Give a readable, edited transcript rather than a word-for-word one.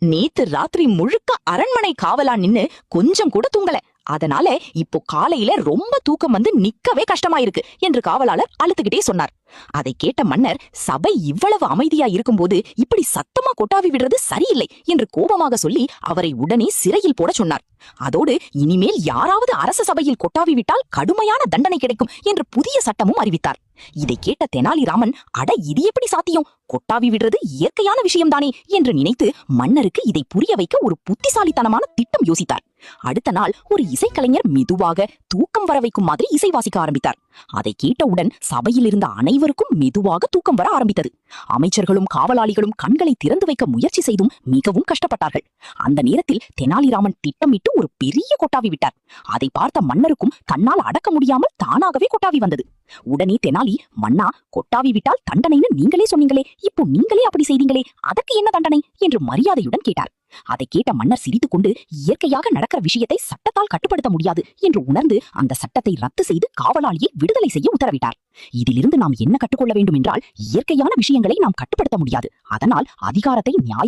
நேத்து ராத்திரி முழுக்க அரண்மனை காவலா நின்னு கொஞ்சம் கூட தூங்கல. அதனால இப்போ காலையில ரொம்ப தூக்கம் வந்து நிக்கவே கஷ்டமாயிருக்கு என்று காவலாளர் அழுத்துக்கிட்டே சொன்னார். அதை கேட்ட மன்னர், சபை இவ்வளவு அமைதியா இருக்கும்போது இப்படி சத்தமா கொட்டாவி விடுறது சரியில்லை என்று கோபமாக சொல்லி அவரை உடனே சிறையில் போட சொன்னார். அதோடு இனிமேல் யாராவது அரச சபையில் கொட்டாவி விட்டால் கடுமையான தண்டனை கிடைக்கும் என்று புதிய சட்டமும் அறிவித்தார். இதை கேட்ட தெனாலிராமன், அட இது எப்படி சாத்தியம், கொட்டாவி விடுறது இயற்கையான விஷயம்தானே என்று நினைத்து மன்னருக்கு இதை புரிய வைக்க ஒரு புத்திசாலித்தனமான திட்டம் யோசித்தார். அடுத்த நாள் ஒரு இசைக்கலைஞர் மெதுவாக தூக்கம் வர வைக்கும் மாதிரி இசை வாசிக்க ஆரம்பித்தார். அதை கேட்டவுடன் சபையில் இருந்த அனைவருக்கும் மெதுவாக தூக்கம் வர ஆரம்பித்தது. அமைச்சர்களும் காவலாளிகளும் கண்களை திறந்து வைக்க முயற்சி செய்தும் மிகவும் கஷ்டப்பட்டார்கள். அந்த நேரத்தில் தெனாலிராமன் திட்டமிட்டு ஒரு பெரிய கொட்டாவி விட்டார். அதை பார்த்த மன்னருக்கும் தன்னால் அடக்க முடியாமல் தானாகவே கொட்டாவி வந்தது. உடனே தெனாலி, மன்னா, கொட்டாவி விட்டால் தண்டனைன்னு நீங்களே சொன்னீங்களே, இப்போ நீங்களே அப்படி செய்தீங்களே, அதற்கு என்ன தண்டனை என்று மரியாதையுடன் கேட்டார். அதை கேட்ட மன்னர் சிரித்துக் கொண்டு, இயற்கையாக நடக்கிற விஷயத்தை சட்டத்தால் கட்டுப்படுத்த முடியாது என்று உணர்ந்து அந்த சட்டத்தை ரத்து செய்து காவலாளியை விடுதலை செய்ய உத்தரவிட்டார். இதிலிருந்து நாம் என்ன கற்றுக்கொள்ள வேண்டும் என்றால், இயற்கையான விஷயங்களை நாம் கட்டுப்படுத்த முடியாது. அதனால் அதிகாரத்தை நியாய